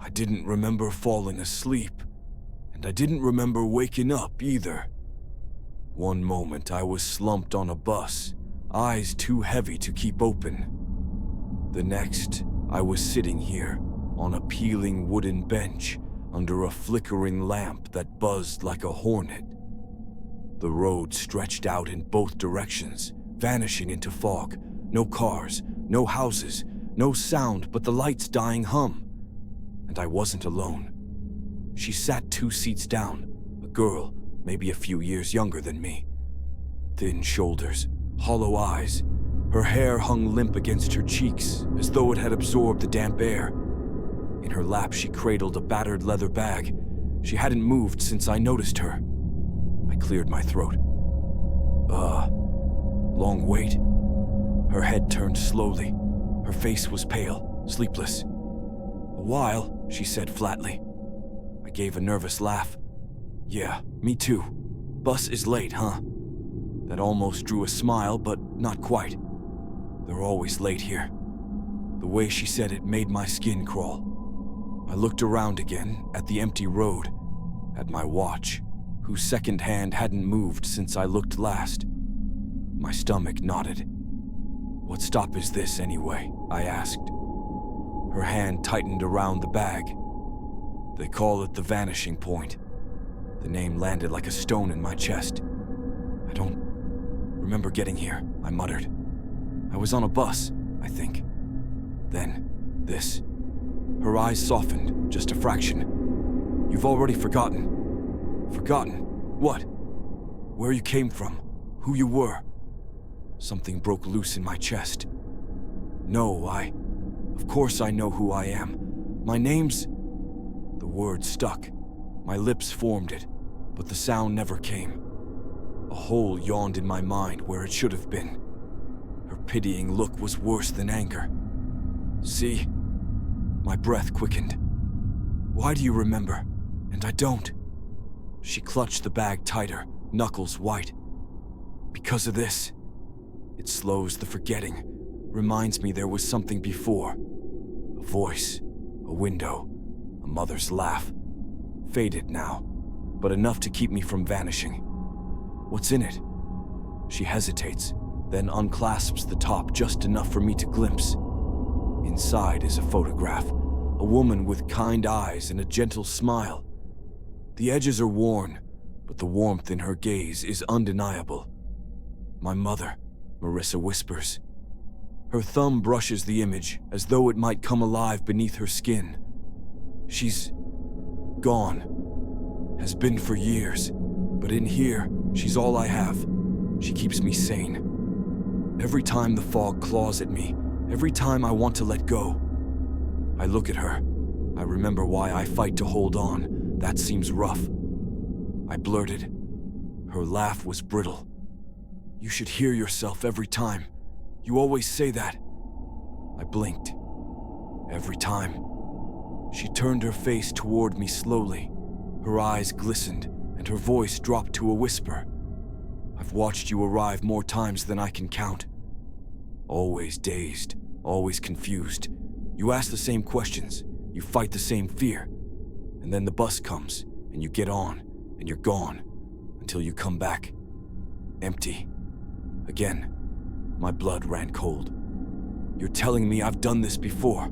I didn't remember falling asleep, and I didn't remember waking up either. One moment I was slumped on a bus, eyes too heavy to keep open. The next, I was sitting here, on a peeling wooden bench, under a flickering lamp that buzzed like a hornet. The road stretched out in both directions, vanishing into fog. No cars, no houses, no sound but the light's dying hum. And I wasn't alone. She sat 2 seats down, a girl, maybe a few years younger than me. Thin shoulders, hollow eyes. Her hair hung limp against her cheeks, as though it had absorbed the damp air. In her lap she cradled a battered leather bag. She hadn't moved since I noticed her. I cleared my throat. Long wait. Her head turned slowly. Her face was pale, sleepless. "A while," she said flatly. I gave a nervous laugh. "Yeah, me too. Bus is late, huh?" That almost drew a smile, but not quite. They're always late here. The way she said it made my skin crawl. I looked around again, at the empty road, at my watch, whose second hand hadn't moved since I looked last. My stomach knotted. "What stop is this, anyway?" I asked. Her hand tightened around the bag. "They call it the Vanishing Point." The name landed like a stone in my chest. "I don't remember getting here," I muttered. "I was on a bus, I think. Then, this." Her eyes softened, just a fraction. "You've already forgotten." "Forgotten? What? Where you came from? Who you were?" Something broke loose in my chest. "No, of course I know who I am. My name's..." The word stuck. My lips formed it, but the sound never came. A hole yawned in my mind where it should have been. Her pitying look was worse than anger. "See?" My breath quickened. "Why do you remember? And I don't?" She clutched the bag tighter, knuckles white. "Because of this. It slows the forgetting, reminds me there was something before. A voice, a window, a mother's laugh. Faded now, but enough to keep me from vanishing. What's in it?" She hesitates, then unclasps the top just enough for me to glimpse. Inside is a photograph, a woman with kind eyes and a gentle smile. The edges are worn, but the warmth in her gaze is undeniable. "My mother," Marissa whispers. Her thumb brushes the image as though it might come alive beneath her skin. "She's gone. Has been for years, but in here, she's all I have. She keeps me sane. Every time the fog claws at me, every time I want to let go, I look at her. I remember why I fight to hold on. That seems rough." I blurted. Her laugh was brittle. "You should hear yourself every time. You always say that." I blinked. "Every time." She turned her face toward me slowly. Her eyes glistened, and her voice dropped to a whisper. "I've watched you arrive more times than I can count. Always dazed, always confused. You ask the same questions, you fight the same fear. And then the bus comes, and you get on, and you're gone, until you come back. Empty. Again." My blood ran cold. "You're telling me I've done this before?"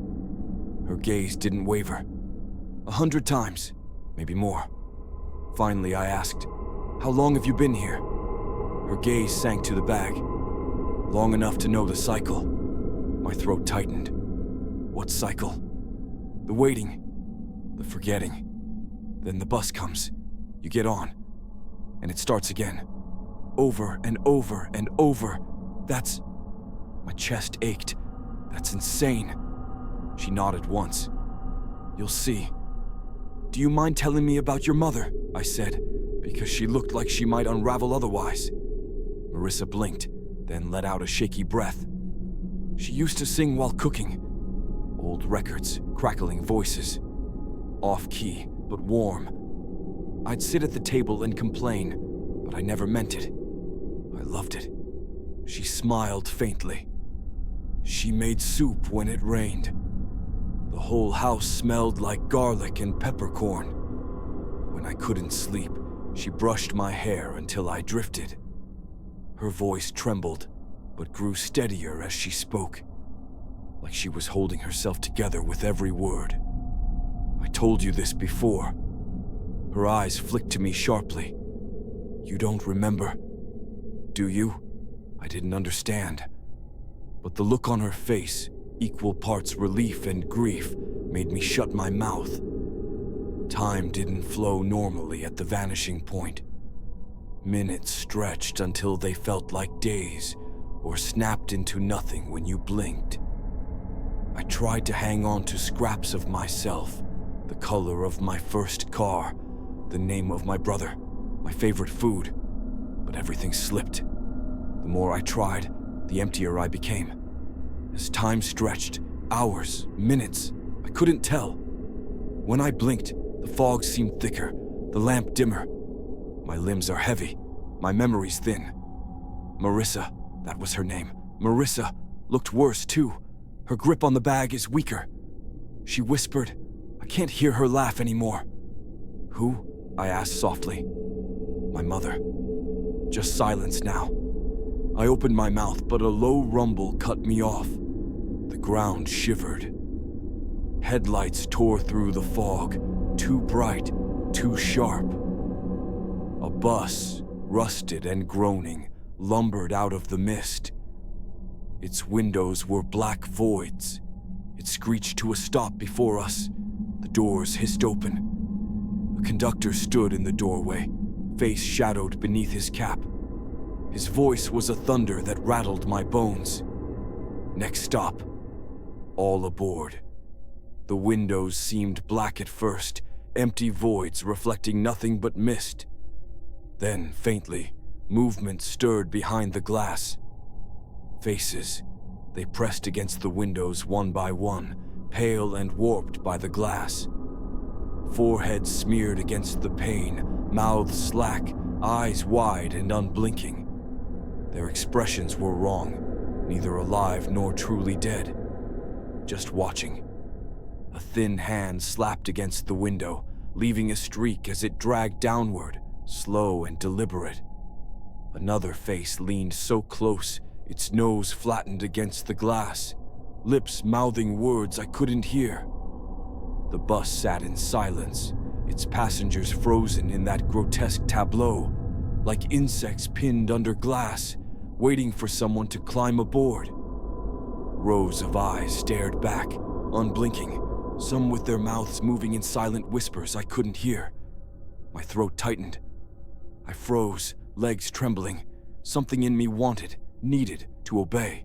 Her gaze didn't waver. 100 times, maybe more. Finally, I asked, "How long have you been here?" Her gaze sank to the bag. "Long enough to know the cycle." My throat tightened. "What cycle?" "The waiting, the forgetting. Then the bus comes, you get on, and it starts again. Over and over and over. That's..." My chest ached. "That's insane." She nodded once. "You'll see." "Do you mind telling me about your mother?" I said, because she looked like she might unravel otherwise. Marissa blinked, then let out a shaky breath. "She used to sing while cooking. Old records, crackling voices. Off-key, but warm. I'd sit at the table and complain, but I never meant it. I loved it." She smiled faintly. "She made soup when it rained. The whole house smelled like garlic and peppercorn. When I couldn't sleep, she brushed my hair until I drifted. Her voice trembled, but grew steadier as she spoke, like she was holding herself together with every word. I told you this before. Her eyes flicked to me sharply. You don't remember, do you? I didn't understand. But the look on her face, equal parts relief and grief, made me shut my mouth. Time didn't flow normally at the vanishing point. Minutes stretched until they felt like days, or snapped into nothing when you blinked. I tried to hang on to scraps of myself, the color of my first car, the name of my brother, my favorite food, but everything slipped. The more I tried, the emptier I became. As time stretched, hours, minutes, I couldn't tell. When I blinked, the fog seemed thicker, the lamp dimmer. My limbs are heavy, my memory's thin. Marissa, that was her name. Marissa looked worse too. Her grip on the bag is weaker. She whispered. I can't hear her laugh anymore. Who? I asked softly. My mother. Just silence now. I opened my mouth, but a low rumble cut me off. The ground shivered. Headlights tore through the fog, too bright, too sharp. A bus, rusted and groaning, lumbered out of the mist. Its windows were black voids. It screeched to a stop before us. The doors hissed open. A conductor stood in the doorway, face shadowed beneath his cap. His voice was a thunder that rattled my bones. Next stop. All aboard. The windows seemed black at first, empty voids reflecting nothing but mist. Then, faintly, movement stirred behind the glass. Faces. They pressed against the windows one by one, pale and warped by the glass. Foreheads smeared against the pane, mouths slack, eyes wide and unblinking. Their expressions were wrong, neither alive nor truly dead. Just watching. A thin hand slapped against the window, leaving a streak as it dragged downward, slow and deliberate. Another face leaned so close, its nose flattened against the glass, lips mouthing words I couldn't hear. The bus sat in silence, its passengers frozen in that grotesque tableau, like insects pinned under glass, waiting for someone to climb aboard. Rows of eyes stared back, unblinking, some with their mouths moving in silent whispers I couldn't hear. My throat tightened. I froze, legs trembling. Something in me wanted, needed to obey.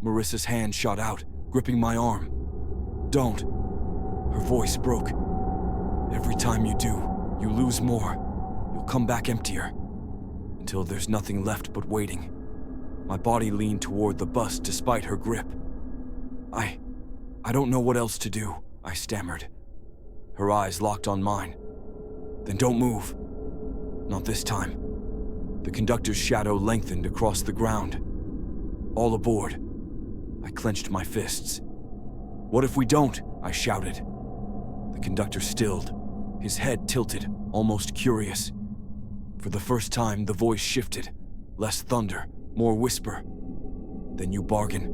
Marissa's hand shot out, gripping my arm. Don't. Her voice broke. Every time you do, you lose more. You'll come back emptier. Until there's nothing left but waiting. My body leaned toward the bus despite her grip. I don't know what else to do, I stammered. Her eyes locked on mine. Then don't move. Not this time. The conductor's shadow lengthened across the ground. All aboard. I clenched my fists. What if we don't? I shouted. The conductor stilled, his head tilted, almost curious. For the first time, the voice shifted. Less thunder, more whisper. Then you bargain.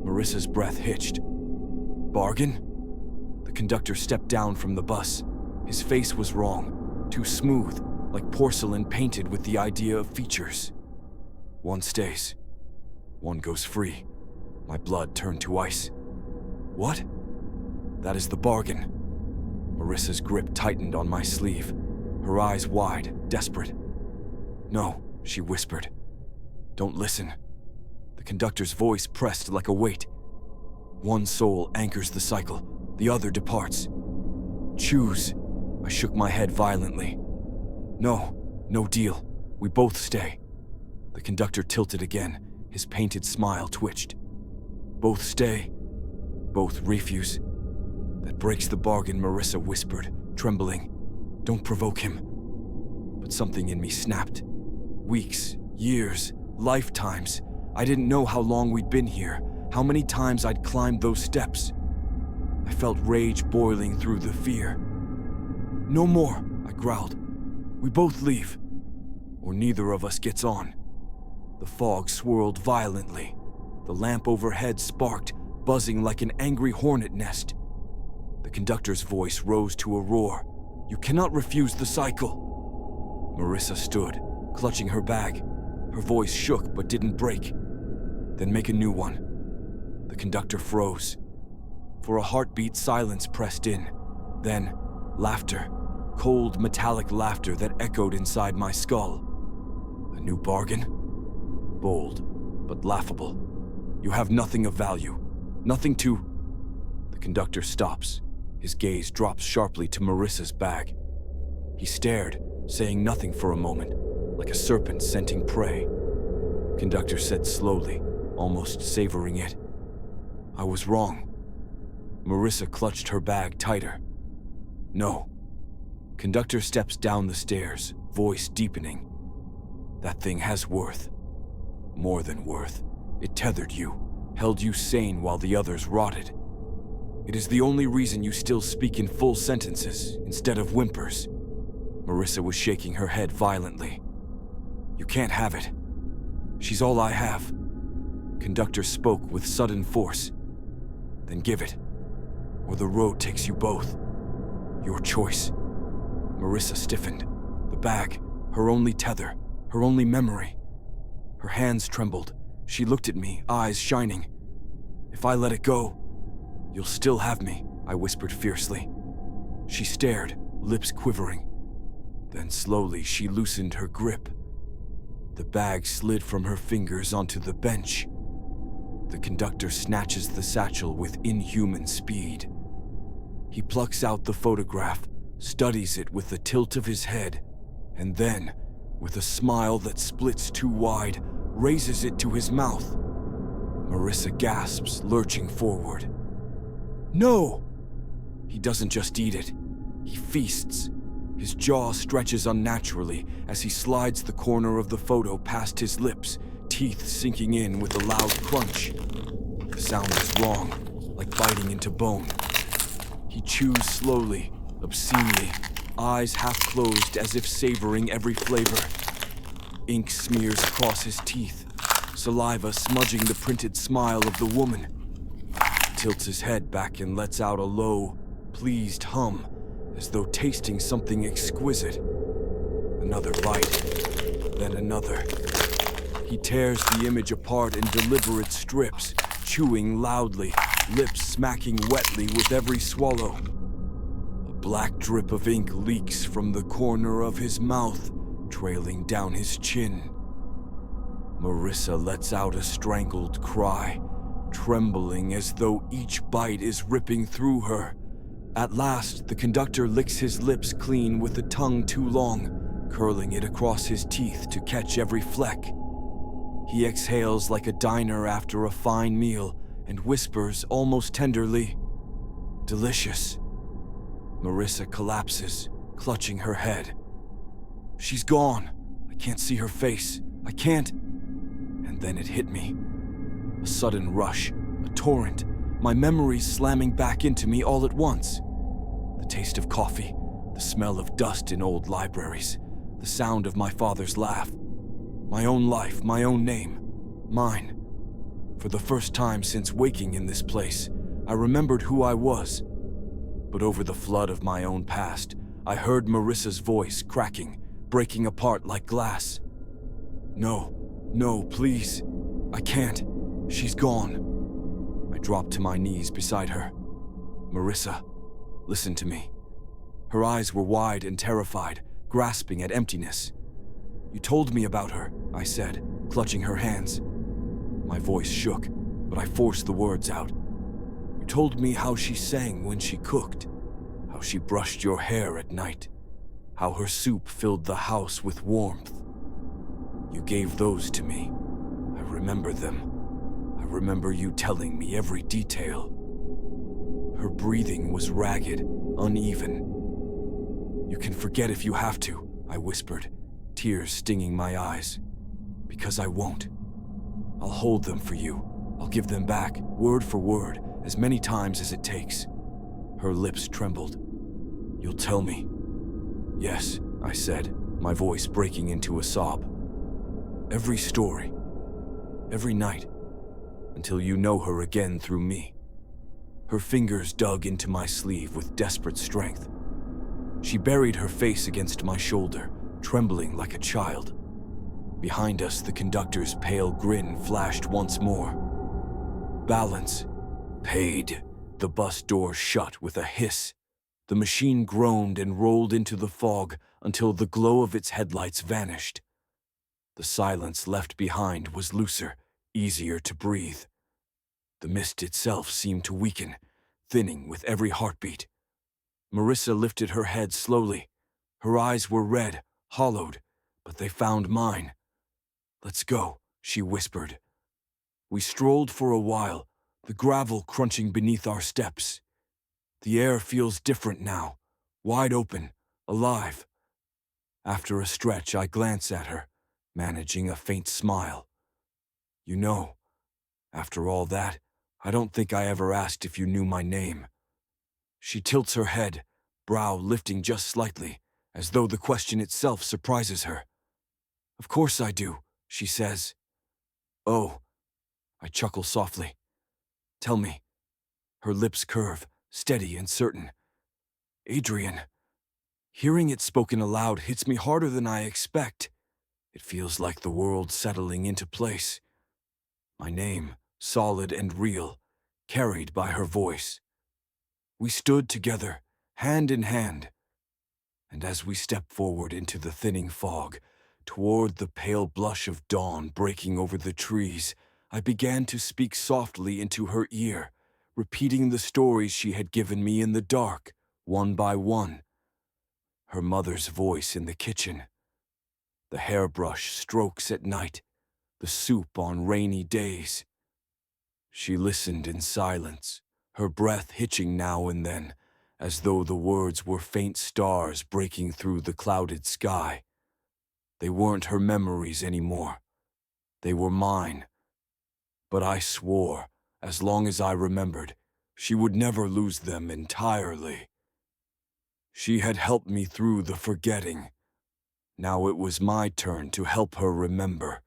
Marissa's breath hitched. Bargain? The conductor stepped down from the bus. His face was wrong, too smooth, like porcelain painted with the idea of features. One stays. One goes free. My blood turned to ice. What? That is the bargain. Marissa's grip tightened on my sleeve, her eyes wide, desperate. No, she whispered. Don't listen. The conductor's voice pressed like a weight. One soul anchors the cycle, the other departs. Choose. I shook my head violently. No deal. We both stay. The conductor tilted again, his painted smile twitched. Both stay. Both refuse. That breaks the bargain, Marissa whispered, trembling. Don't provoke him. But something in me snapped. Weeks, years, lifetimes. I didn't know how long we'd been here, how many times I'd climbed those steps. I felt rage boiling through the fear. "No more," I growled. "We both leave, or neither of us gets on." The fog swirled violently. The lamp overhead sparked, buzzing like an angry hornet nest. The conductor's voice rose to a roar. "You cannot refuse the cycle." Marissa stood, clutching her bag. Her voice shook but didn't break. "Then make a new one." The conductor froze. For a heartbeat, silence pressed in. Then, laughter. Cold, metallic laughter that echoed inside my skull. "A new bargain?" "Bold, but laughable. You have nothing of value. Nothing to..." The conductor stops. His gaze drops sharply to Marissa's bag. He stared, saying nothing for a moment, like a serpent scenting prey. Conductor said slowly, almost savoring it, "I was wrong." Marissa clutched her bag tighter. "No." Conductor steps down the stairs, voice deepening. "That thing has worth. More than worth. It tethered you, held you sane while the others rotted. It is the only reason you still speak in full sentences instead of whimpers." Marissa was shaking her head violently. "You can't have it. She's all I have." Conductor spoke with sudden force. "Then give it, or the road takes you both. Your choice." Marissa stiffened. The bag, her only tether, her only memory. Her hands trembled. She looked at me, eyes shining. "If I let it go, you'll still have me," I whispered fiercely. She stared, lips quivering. Then slowly she loosened her grip. The bag slid from her fingers onto the bench. The conductor snatches the satchel with inhuman speed. He plucks out the photograph, studies it with the tilt of his head, and then, with a smile that splits too wide, raises it to his mouth. Marissa gasps, lurching forward. "No!" He doesn't just eat it. He feasts. His jaw stretches unnaturally as he slides the corner of the photo past his lips, teeth sinking in with a loud crunch. The sound is wrong, like biting into bone. He chews slowly, obscenely, eyes half closed as if savoring every flavor. Ink smears across his teeth, saliva smudging the printed smile of the woman. He tilts his head back and lets out a low, pleased hum, as though tasting something exquisite. Another bite, then another. He tears the image apart in deliberate strips, chewing loudly, lips smacking wetly with every swallow. A black drip of ink leaks from the corner of his mouth, trailing down his chin. Marissa lets out a strangled cry, trembling as though each bite is ripping through her. At last, the conductor licks his lips clean with the tongue too long, curling it across his teeth to catch every fleck. He exhales like a diner after a fine meal and whispers almost tenderly, "Delicious." Marissa collapses, clutching her head. She's gone. I can't see her face. I can't. And then it hit me. A sudden rush, a torrent, my memories slamming back into me all at once. The taste of coffee, the smell of dust in old libraries, the sound of my father's laugh. My own life, my own name, mine. For the first time since waking in this place, I remembered who I was. But over the flood of my own past, I heard Marissa's voice cracking, breaking apart like glass. "No, no, please. I can't. She's gone." I dropped to my knees beside her. "Marissa, listen to me." Her eyes were wide and terrified, grasping at emptiness. "You told me about her," I said, clutching her hands. My voice shook, but I forced the words out. "You told me how she sang when she cooked, how she brushed your hair at night, how her soup filled the house with warmth. You gave those to me. I remember them. I remember you telling me every detail." Her breathing was ragged, uneven. "You can forget if you have to," I whispered, tears stinging my eyes. "Because I won't. I'll hold them for you. I'll give them back, word for word, as many times as it takes. Her lips trembled. "You'll tell me?" "Yes," I said, my voice breaking into a sob. "Every story. Every night. Until you know her again through me." Her fingers dug into my sleeve with desperate strength. She buried her face against my shoulder, trembling like a child. Behind us, the conductor's pale grin flashed once more. "Balance." "Paid." The bus door shut with a hiss. The machine groaned and rolled into the fog until the glow of its headlights vanished. The silence left behind was looser, easier to breathe. The mist itself seemed to weaken, thinning with every heartbeat. Marissa lifted her head slowly. Her eyes were red, hollowed, but they found mine. "Let's go," she whispered. We strolled for a while, the gravel crunching beneath our steps. The air feels different now, wide open, alive. After a stretch, I glance at her, managing a faint smile. "You know, after all that, I don't think I ever asked if you knew my name." She tilts her head, brow lifting just slightly, as though the question itself surprises her. "Of course I do," she says. "Oh," I chuckle softly. "Tell me." Her lips curve, steady and certain. "Adrian." Hearing it spoken aloud hits me harder than I expect. It feels like the world settling into place. My name, solid and real, carried by her voice. We stood together, hand in hand. And as we stepped forward into the thinning fog, toward the pale blush of dawn breaking over the trees, I began to speak softly into her ear, repeating the stories she had given me in the dark, one by one. Her mother's voice in the kitchen, the hairbrush strokes at night, the soup on rainy days. She listened in silence, her breath hitching now and then, as though the words were faint stars breaking through the clouded sky. They weren't her memories anymore. They were mine. But I swore, as long as I remembered, she would never lose them entirely. She had helped me through the forgetting. Now it was my turn to help her remember.